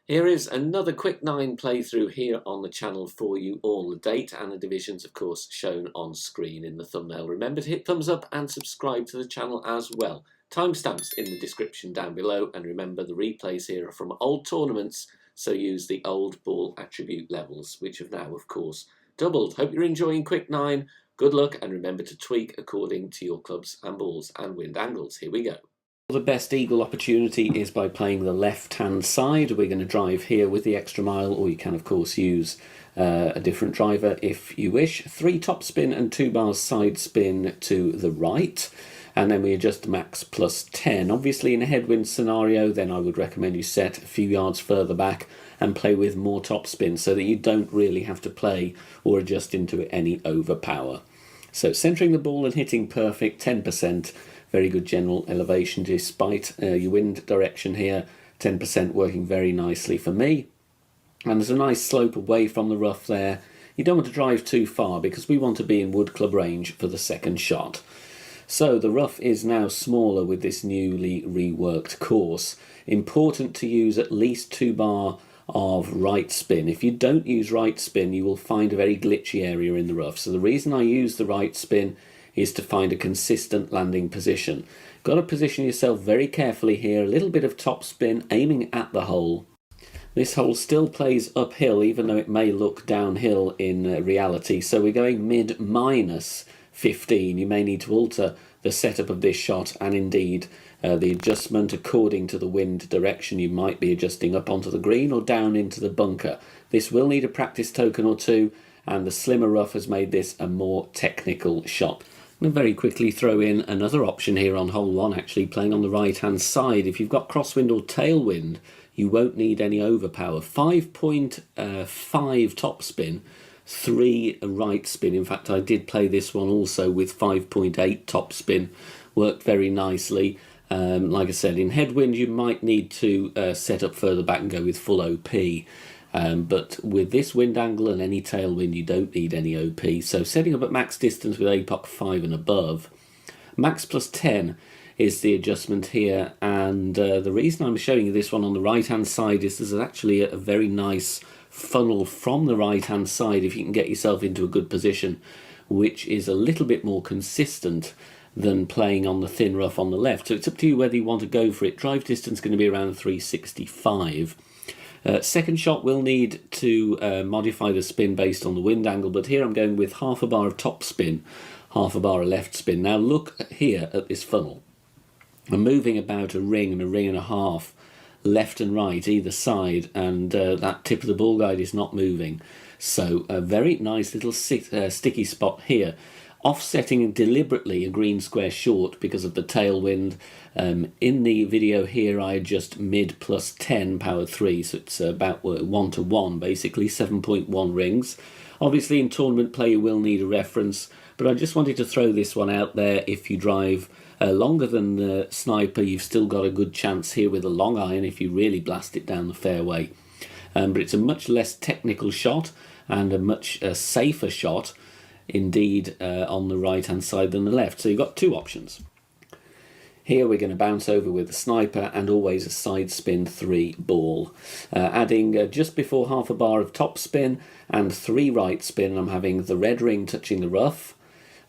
Here is another quick 9 playthrough here on the channel for you all. The date and the divisions, of course, shown on screen in the thumbnail. Remember to hit thumbs up and subscribe to the channel as well. Timestamps in the description down below, and remember the replays here are from old tournaments, so use the old ball attribute levels, which have now, of course, doubled. Hope you're enjoying quick 9. Good luck, and remember to tweak according to your clubs and balls and wind angles. Here we go. The best eagle opportunity is by playing the left-hand side. We're going to drive here with the extra mile, or you can, of course, use a different driver if you wish. 3 top spin and 2 bars side spin to the right. And then we adjust max plus 10. Obviously, in a headwind scenario, then I would recommend you set a few yards further back and play with more top spin so that you don't really have to play or adjust into any overpower. So centering the ball and hitting perfect, 10%. Very good general elevation despite your wind direction here. 10% working very nicely for me. And there's a nice slope away from the rough there. You don't want to drive too far because we want to be in wood club range for the second shot. So the rough is now smaller with this newly reworked course. Important to use at least 2 bar of right spin. If you don't use right spin, you will find a very glitchy area in the rough. So the reason I use the right spin is to find a consistent landing position. Got to position yourself very carefully here, a little bit of top spin aiming at the hole. This hole still plays uphill even though it may look downhill in reality, so we're going mid minus 15. You may need to alter the setup of this shot and indeed the adjustment according to the wind direction. You might be adjusting up onto the green or down into the bunker. This will need a practice token or two, and the slimmer rough has made this a more technical shot. I'm going to very quickly throw in another option here on hole 1, actually playing on the right hand side. If you've got crosswind or tailwind, you won't need any overpower. 5.5 top spin, 3 right spin. In fact, I did play this one also with 5.8 top spin. Worked very nicely. Like I said, in headwind you might need to set up further back and go with full OP. But with this wind angle and any tailwind, you don't need any OP. So setting up at max distance with APOC 5 and above. Max plus 10 is the adjustment here. And the reason I'm showing you this one on the right-hand side is there's actually a very nice funnel from the right-hand side if you can get yourself into a good position, which is a little bit more consistent than playing on the thin rough on the left. So it's up to you whether you want to go for it. Drive distance is going to be around 365. Second shot will need to modify the spin based on the wind angle, but here I'm going with half a bar of top spin, half a bar of left spin. Now look here at this funnel. I'm moving about a ring and a half left and right either side, and that tip of the ball guide is not moving. So a very nice little sticky spot here. Offsetting deliberately a green square short because of the tailwind. In the video here I adjust mid plus 10 power 3, so it's about 1 to 1 basically, 7.1 rings. Obviously in tournament play you will need a reference, but I just wanted to throw this one out there. If you drive longer than the sniper, you've still got a good chance here with a long iron if you really blast it down the fairway. But it's a much less technical shot and a much safer shot indeed on the right hand side than the left. So you've got 2 options. Here we're going to bounce over with the sniper and always a side spin 3 ball. Adding just before half a bar of top spin and 3 right spin. I'm having the red ring touching the rough,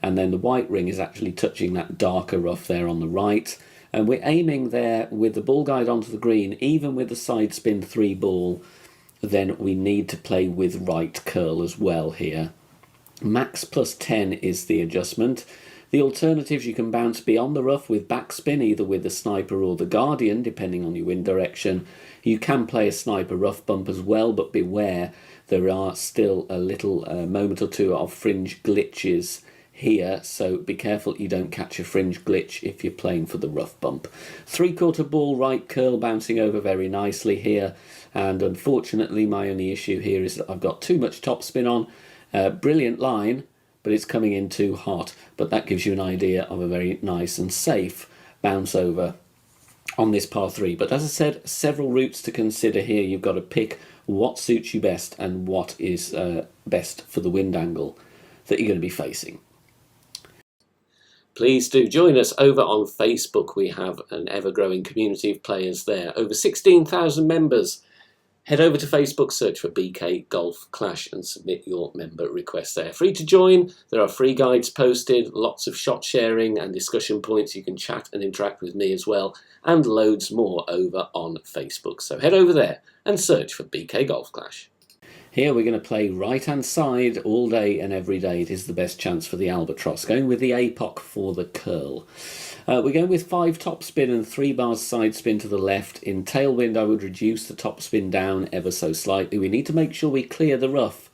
and then the white ring is actually touching that darker rough there on the right. And we're aiming there with the ball guide onto the green. Even with the side spin 3 ball, then we need to play with right curl as well here. Max plus 10 is the adjustment. The alternatives, you can bounce beyond the rough with backspin, either with the sniper or the guardian, depending on your wind direction. You can play a sniper rough bump as well, but beware, there are still a little moment or two of fringe glitches here, so be careful you don't catch a fringe glitch if you're playing for the rough bump. 3/4 ball right curl bouncing over very nicely here, and unfortunately my only issue here is that I've got too much top spin on. Brilliant line, but it's coming in too hot. But that gives you an idea of a very nice and safe bounce over on this par 3. But as I said, several routes to consider here. You've got to pick what suits you best and what is best for the wind angle that you're going to be facing. Please do join us over on Facebook. We have an ever-growing community of players there. Over 16,000 members Head over to Facebook, search for BK Golf Clash and submit your member request there. Free to join, there are free guides posted, lots of shot sharing and discussion points. You can chat and interact with me as well, and loads more over on Facebook. So head over there and search for BK Golf Clash. Here we're going to play right hand side all day and every day. It is the best chance for the albatross. Going with the APOC for the curl. We're going with 5 top spin and 3 bars side spin to the left. In tailwind, I would reduce the top spin down ever so slightly. We need to make sure we clear the rough,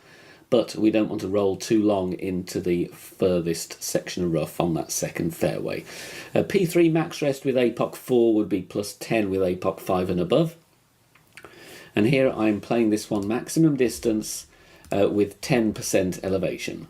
but we don't want to roll too long into the furthest section of rough on that second fairway. P3 max rest with APOC 4 would be plus 10 with APOC 5 and above. And here I'm playing this one maximum distance with 10% elevation.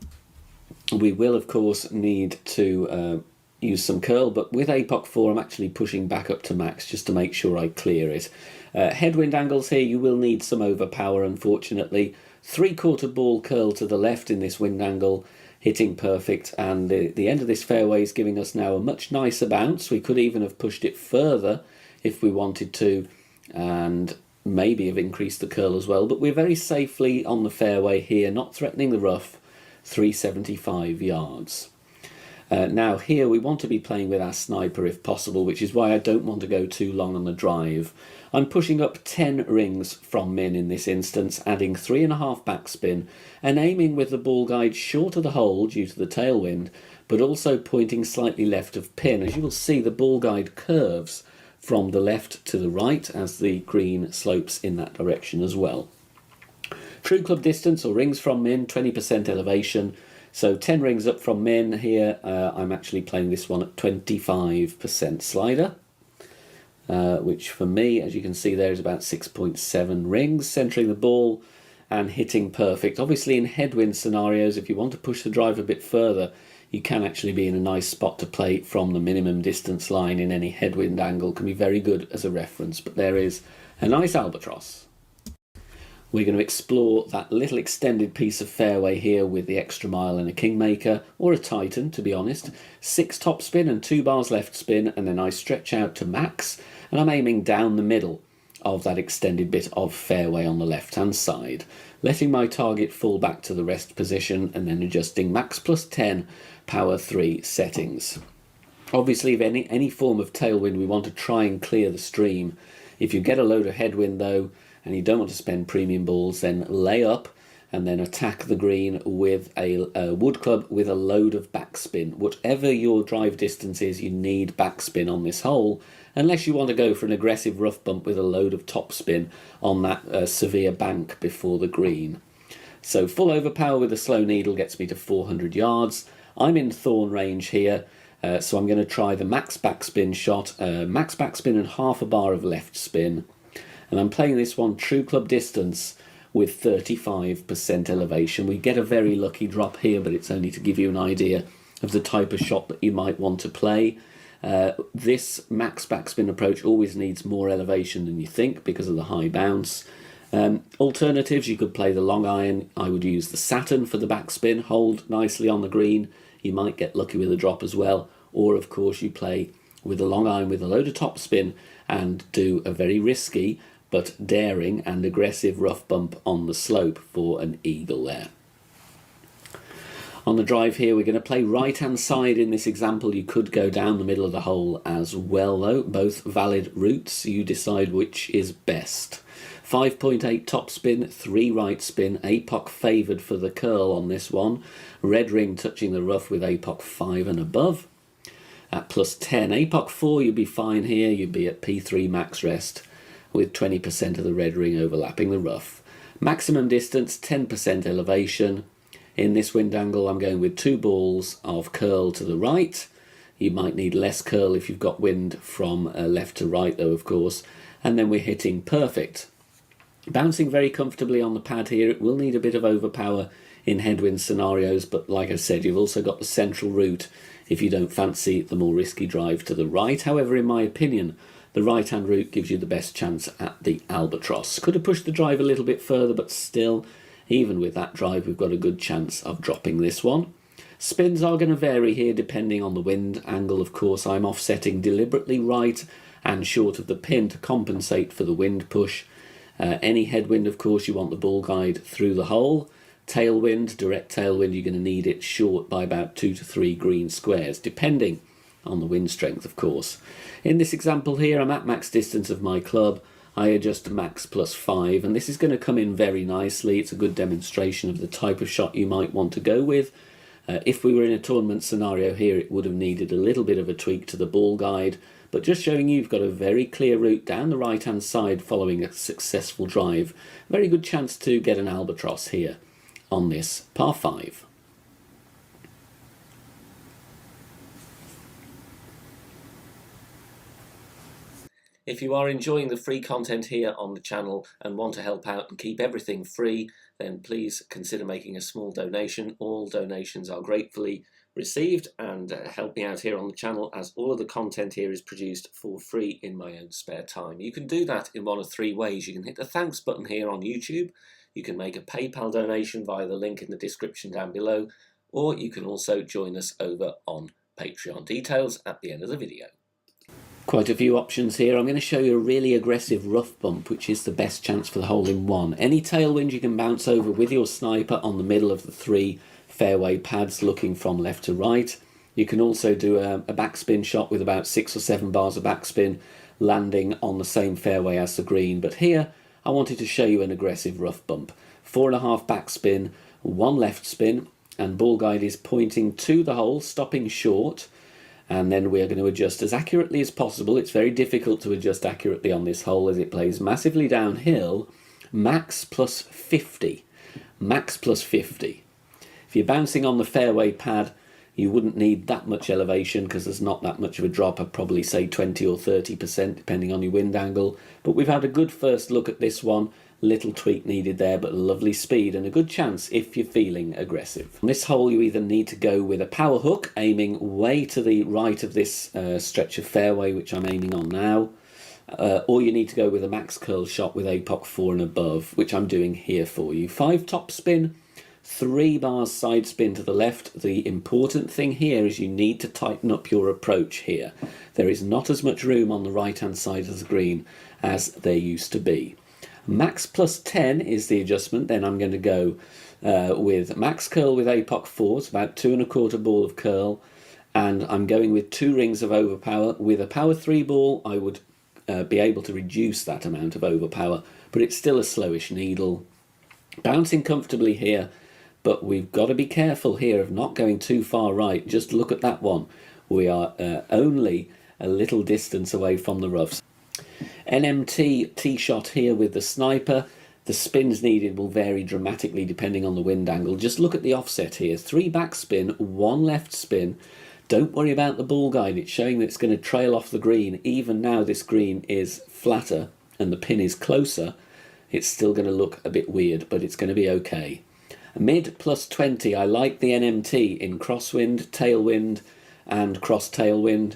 We will, of course, need to use some curl, but with APOC 4 I'm actually pushing back up to max just to make sure I clear it. Headwind angles here, you will need some overpower, unfortunately. 3/4 ball curl to the left in this wind angle, hitting perfect, and the end of this fairway is giving us now a much nicer bounce. We could even have pushed it further if we wanted to, and maybe have increased the curl as well, but we're very safely on the fairway here, not threatening the rough, 375 yards. Now here we want to be playing with our sniper if possible, which is why I don't want to go too long on the drive. I'm pushing up 10 rings from min in this instance, adding 3.5 backspin and aiming with the ball guide short of the hole due to the tailwind, but also pointing slightly left of pin. As you will see, the ball guide curves from the left to the right as the green slopes in that direction as well. True club distance or rings from min, 20% elevation. So 10 rings up from min here. I'm actually playing this one at 25% slider, which for me, as you can see there, is about 6.7 rings, centering the ball and hitting perfect. Obviously in headwind scenarios, if you want to push the drive a bit further, you can actually be in a nice spot to play from the minimum distance line in any headwind angle. Can be very good as a reference, but there is a nice albatross. We're going to explore that little extended piece of fairway here with the extra mile and a kingmaker, or a titan to be honest. 6 top spin and 2 bars left spin, and then I stretch out to max, and I'm aiming down the middle of that extended bit of fairway on the left hand side, letting my target fall back to the rest position and then adjusting max plus 10 power 3 settings. Obviously, if any form of tailwind, we want to try and clear the stream. If you get a load of headwind though, and you don't want to spend premium balls, then lay up and then attack the green with a wood club with a load of backspin. Whatever your drive distance is, you need backspin on this hole, unless you want to go for an aggressive rough bump with a load of topspin on that severe bank before the green. So full overpower with a slow needle gets me to 400 yards. I'm in thorn range here, so I'm going to try the max backspin shot, max backspin and half a bar of left spin. And I'm playing this one true club distance with 35% elevation. We get a very lucky drop here, but it's only to give you an idea of the type of shot that you might want to play. This max backspin approach always needs more elevation than you think because of the high bounce. Alternatives, you could play the long iron. I would use the Saturn for the backspin, hold nicely on the green. You might get lucky with a drop as well. Or of course you play with a long iron with a load of topspin and do a very risky but daring and aggressive rough bump on the slope for an eagle there. On the drive here, we're going to play right hand side in this example. You could go down the middle of the hole as well though, both valid routes. You decide which is best. 5.8 top spin, 3 right spin, APOC favoured for the curl on this one. Red ring touching the rough with APOC 5 and above. At plus 10, APOC 4 you'd be fine here, you'd be at P3 max rest with 20% of the red ring overlapping the rough. Maximum distance, 10% elevation. In this wind angle I'm going with 2 balls of curl to the right. You might need less curl if you've got wind from left to right though, of course. And then we're hitting perfect. Bouncing very comfortably on the pad here. It will need a bit of overpower in headwind scenarios, but like I said, you've also got the central route if you don't fancy the more risky drive to the right. However, in my opinion, the right-hand route gives you the best chance at the albatross. Could have pushed the drive a little bit further, but still, even with that drive, we've got a good chance of dropping this one. Spins are going to vary here depending on the wind angle, of course. I'm offsetting deliberately right and short of the pin to compensate for the wind push. Any headwind, of course, you want the ball guide through the hole. Tailwind, direct tailwind, you're going to need it short by about 2 to 3 green squares, depending on the wind strength, of course. In this example here, I'm at max distance of my club. I adjust max +5, and this is going to come in very nicely. It's a good demonstration of the type of shot you might want to go with. If we were in a tournament scenario here, it would have needed a little bit of a tweak to the ball guide, but just showing you've got a very clear route down the right-hand side following a successful drive. Very good chance to get an albatross here on this par 5. If you are enjoying the free content here on the channel and want to help out and keep everything free, then please consider making a small donation. All donations are gratefully received and help me out here on the channel, as all of the content here is produced for free in my own spare time. You can do that in one of 3 ways. You can hit the thanks button here on YouTube, you can make a PayPal donation via the link in the description down below, or you can also join us over on Patreon. Details at the end of the video. Quite a few options here. I'm going to show you a really aggressive rough bump, which is the best chance for the hole in one. Any tailwind you can bounce over with your sniper on the middle of the 3 fairway pads looking from left to right. You can also do a backspin shot with about 6 or 7 bars of backspin landing on the same fairway as the green. But here I wanted to show you an aggressive rough bump. 4.5 backspin, 1 left spin, and ball guide is pointing to the hole, stopping short. And then we're going to adjust as accurately as possible. It's very difficult to adjust accurately on this hole as it plays massively downhill. Max +50. Max +50. If you're bouncing on the fairway pad, you wouldn't need that much elevation because there's not that much of a drop. I'd probably say 20 or 30% depending on your wind angle. But we've had a good first look at this one. Little tweak needed there, but lovely speed and a good chance if you're feeling aggressive. On this hole, you either need to go with a power hook, aiming way to the right of this stretch of fairway, which I'm aiming on now, or you need to go with a max curl shot with APOC 4 and above, which I'm doing here for you. 5 top spin, 3 bars side spin to the left. The important thing here is you need to tighten up your approach here. There is not as much room on the right-hand side of the green as there used to be. Max +10 is the adjustment. Then I'm going to go with max curl with APOC 4, it's about 2 1/4 ball of curl, and I'm going with 2 rings of overpower. With a power 3 ball, I would be able to reduce that amount of overpower, but it's still a slowish needle. Bouncing comfortably here, but we've got to be careful here of not going too far right. Just look at that one. We are only a little distance away from the roughs. NMT tee shot here with the sniper. The spins needed will vary dramatically depending on the wind angle. Just look at the offset here. 3 backspin, 1 left spin. Don't worry about the ball guide. It's showing that it's going to trail off the green. Even now this green is flatter and the pin is closer. It's still going to look a bit weird, but it's going to be okay. Mid +20. I like the NMT in crosswind, tailwind and cross tailwind.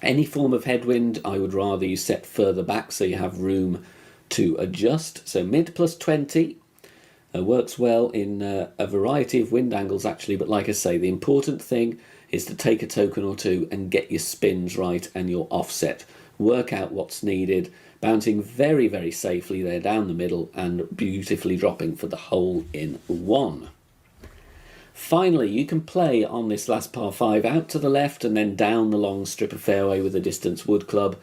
Any form of headwind, I would rather you set further back so you have room to adjust. So mid +20 works well in a variety of wind angles actually, but like I say, the important thing is to take a token or 2 and get your spins right and your offset. Work out what's needed, bouncing very, very safely there down the middle and beautifully dropping for the hole in one. Finally, you can play on this last par 5 out to the left and then down the long strip of fairway with a distance wood club.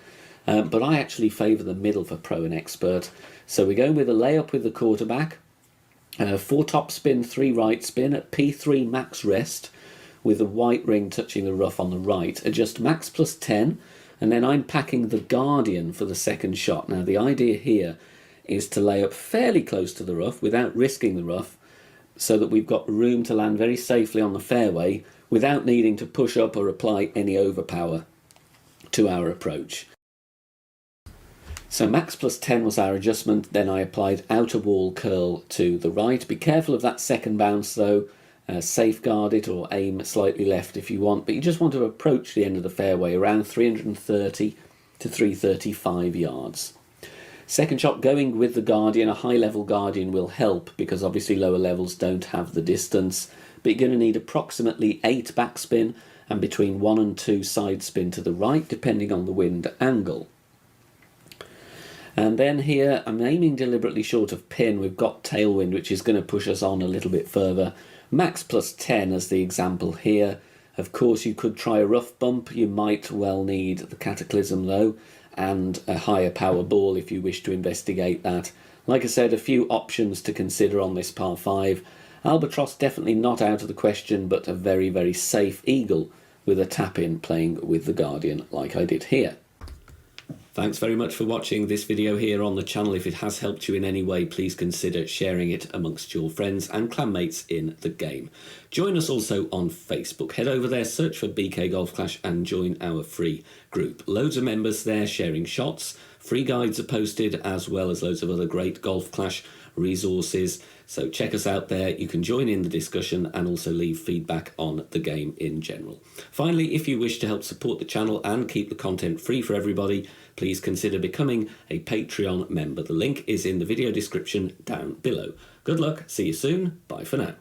But I actually favour the middle for pro and expert. So we're going with a layup with the quarterback. 4 top spin, 3 right spin at P3 max rest with the white ring touching the rough on the right. Adjust max +10, and then I'm packing the Guardian for the second shot. Now the idea here is to lay up fairly close to the rough without risking the rough, so that we've got room to land very safely on the fairway without needing to push up or apply any overpower to our approach. So max +10 was our adjustment, then I applied outer wall curl to the right. Be careful of that second bounce though, safeguard it or aim slightly left if you want, but you just want to approach the end of the fairway around 330 to 335 yards. Second shot going with the Guardian. A high level Guardian will help because obviously lower levels don't have the distance, but you're going to need approximately 8 backspin and between 1 and 2 side spin to the right depending on the wind angle. And then here, I'm aiming deliberately short of pin. We've got tailwind, which is going to push us on a little bit further. Max plus 10 as the example here. Of course, you could try a rough bump. You might well need the Cataclysm, though, and a higher power ball if you wish to investigate that. Like I said, a few options to consider on this par 5. Albatross definitely not out of the question, but a very, very safe eagle with a tap-in playing with the Guardian like I did here. Thanks very much for watching this video here on the channel. If it has helped you in any way, please consider sharing it amongst your friends and clanmates in the game. Join us also on Facebook. Head over there, search for BK Golf Clash and join our free group. Loads of members there sharing shots. Free guides are posted, as well as loads of other great Golf Clash resources. So check us out there. You can join in the discussion and also leave feedback on the game in general. Finally, if you wish to help support the channel and keep the content free for everybody, please consider becoming a Patreon member. The link is in the video description down below. Good luck, see you soon, bye for now.